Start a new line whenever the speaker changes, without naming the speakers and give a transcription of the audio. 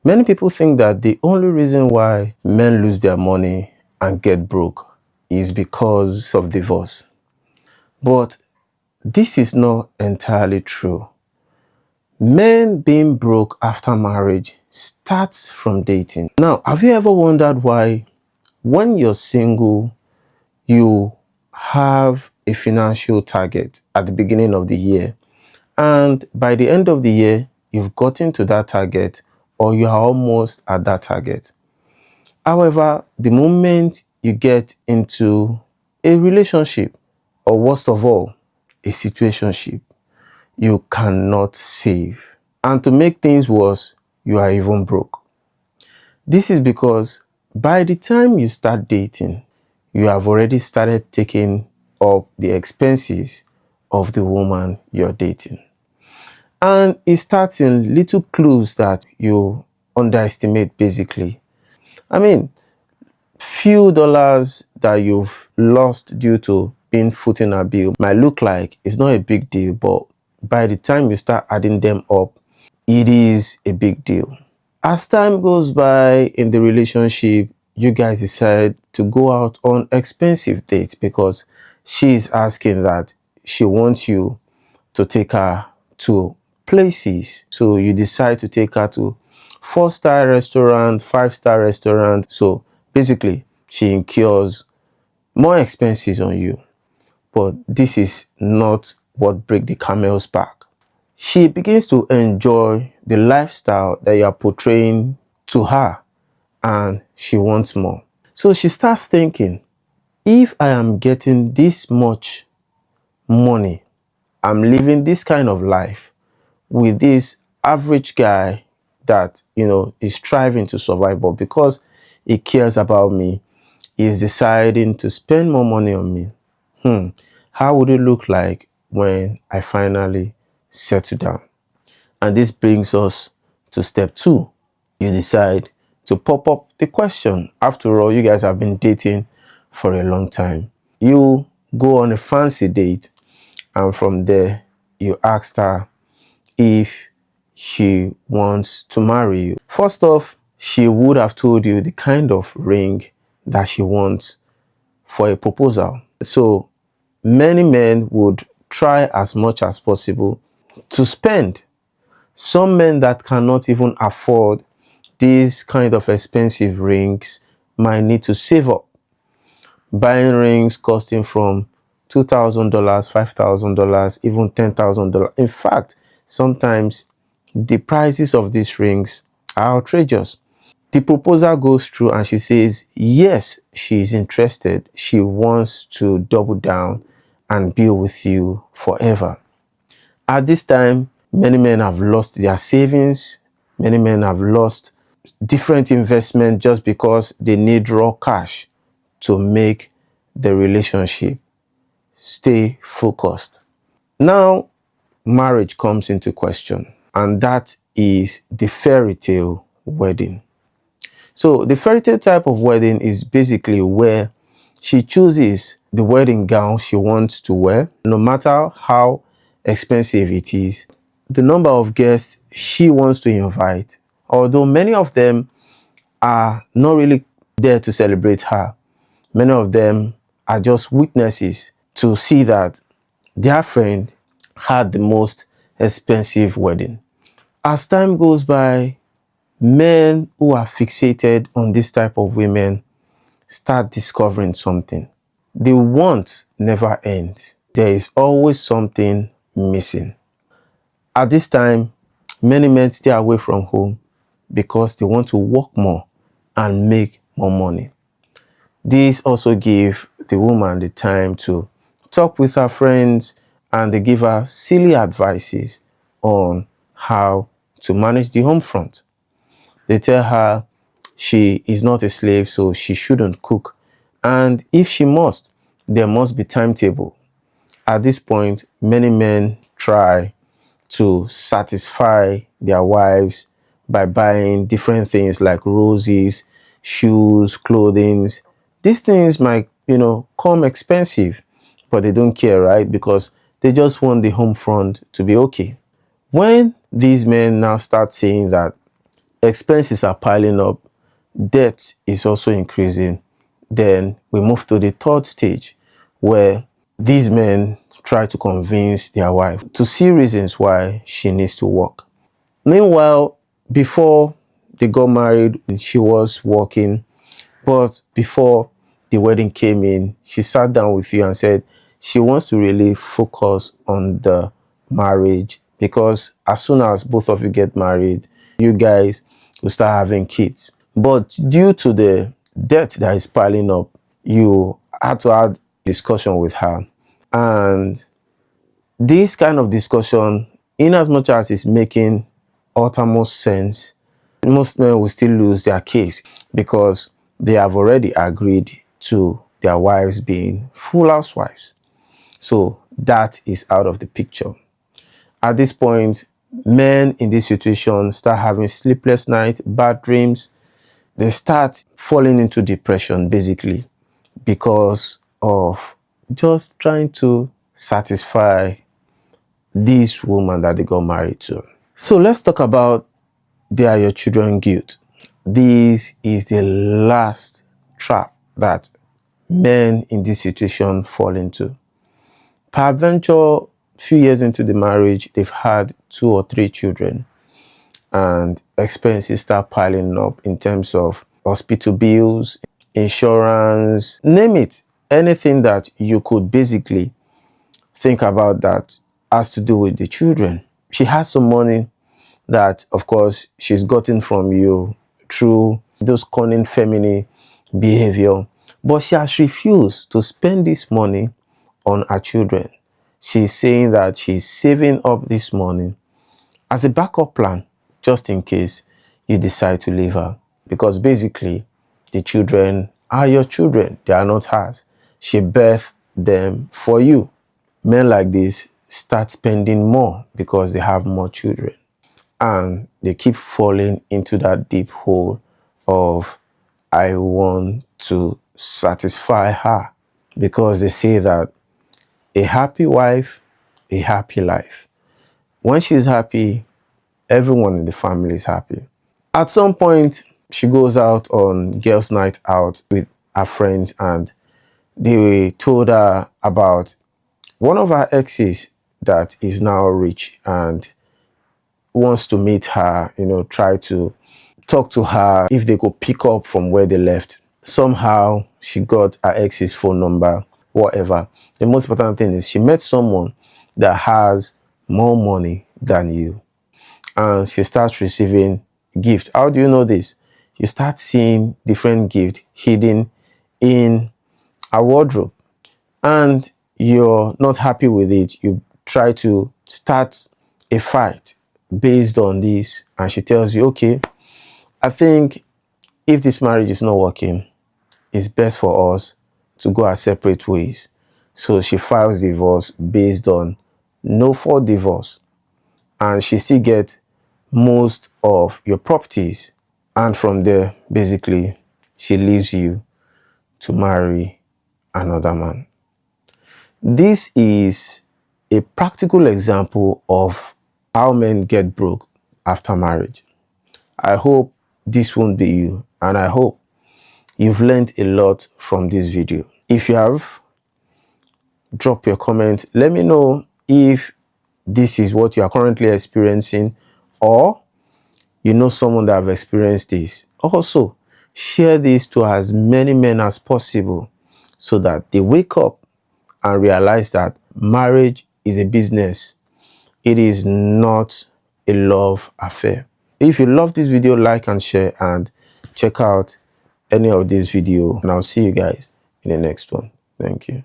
Many people think that the only reason why men lose their money and get broke is because of divorce. But this is not entirely true. Men being broke after marriage starts from dating. Now, have you ever wondered why when you're single, you have a financial target at the beginning of the year, and by the end of the year, you've gotten to that target or you are almost at that target? However, the moment you get into a relationship, or worst of all, a situationship, you cannot save. And to make things worse, you are even broke. This is because by the time you start dating, you have already started taking up the expenses of the woman you're dating. And it starts in little clues that you underestimate basically. I mean, few dollars that you've lost due to being footing a bill might look like it's not a big deal, but by the time you start adding them up, it is a big deal. As time goes by in the relationship, you guys decide to go out on expensive dates because she's asking that she wants you to take her to places. So you decide to take her to 4-star restaurant, 5-star restaurant. So basically, she incurs more expenses on you. But this is not what breaks the camel's back. She begins to enjoy the lifestyle that you are portraying to her, and she wants more. So she starts thinking, if I am getting this much money, I'm living this kind of life with this average guy that, is striving to survive, but because he cares about me, he's deciding to spend more money on me. How would it look like when I finally settle down? And this brings us to step 2. You decide to pop up the question. After all, you guys have been dating for a long time. You go on a fancy date, and from there, you asked her if she wants to marry you. First off, she would have told you the kind of ring that she wants for a proposal. So many men would try as much as possible to spend. Some men that cannot even afford these kind of expensive rings might need to save up, buying rings costing from $2,000, $5,000, even $10,000. In fact, sometimes the prices of these rings are outrageous. The proposal goes through and she says, yes, she is interested. She wants to double down and be with you forever. At this time, many men have lost their savings. Many men have lost different investment just because they need raw cash to make the relationship stay focused. Now, marriage comes into question, and that is the fairy tale wedding. So the fairy tale type of wedding is basically where she chooses the wedding gown she wants to wear, no matter how expensive it is, the number of guests she wants to invite, although many of them are not really there to celebrate her. Many of them are just witnesses to see that their friend had the most expensive wedding. As time goes by, men who are fixated on this type of women start discovering something. The want never ends. There is always something missing. At this time, many men stay away from home because they want to work more and make more money. This also gives the woman the time to talk with her friends, and they give her silly advices on how to manage the home front. They tell her she is not a slave, so she shouldn't cook. And if she must, there must be timetable. At this point, many men try to satisfy their wives by buying different things like roses, shoes, clothing. These things might, come expensive, but they don't care, right? Because they just want the home front to be okay. When these men now start seeing that expenses are piling up, debt is also increasing. Then we move to the third stage, where these men try to convince their wife to see reasons why she needs to work. Meanwhile, before they got married, she was working, but before the wedding came in, she sat down with you and said she wants to really focus on the marriage, because as soon as both of you get married, you guys will start having kids. But due to the debt that is piling up, you had to have discussion with her. And this kind of discussion, in as much as it's making uttermost sense, most men will still lose their case, because they have already agreed to their wives being full housewives. So that is out of the picture. At this point, men in this situation start having sleepless nights, bad dreams. They start falling into depression, basically, because of just trying to satisfy this woman that they got married to. So let's talk about "they are your children" guilt. This is the last trap that men in this situation fall into. Peradventure, few years into the marriage, they've had 2 or 3 children, and expenses start piling up in terms of hospital bills, insurance, name it. Anything that you could basically think about that has to do with the children. She has some money that, of course, she's gotten from you through those cunning feminine behavior, but she has refused to spend this money on her children. She's saying that she's saving up this money as a backup plan, just in case you decide to leave her, because basically the children are your children, they are not hers. She birthed them for you. Men like this start spending more because they have more children, and they keep falling into that deep hole of "I want to satisfy her," because they say that a happy wife, a happy life. When she's happy, everyone in the family is happy. At some point, she goes out on girls' night out with her friends, and they told her about one of her exes that is now rich and wants to meet her, try to talk to her if they could pick up from where they left. Somehow she got her ex's phone number, whatever. The most important thing is she met someone that has more money than you, and she starts receiving gifts. How do you know this? You start seeing different gifts hidden in a wardrobe, and you're not happy with it. You try to start a fight based on this, and she tells you, okay, I think if this marriage is not working, it's best for us to go our separate ways. So she files divorce based on no fault divorce, and she still gets most of your properties, and from there, basically, she leaves you to marry another man. This is a practical example of how men get broke after marriage. I hope this won't be you, and I hope you've learned a lot from this video. If you have, drop your comment. Let me know if this is what you are currently experiencing, or you know someone that have experienced this. Also, share this to as many men as possible so that they wake up and realize that marriage is a business. It is not a love affair. If you love this video, like and share, and check out any of these videos, and I'll see you guys in the next one. Thank you.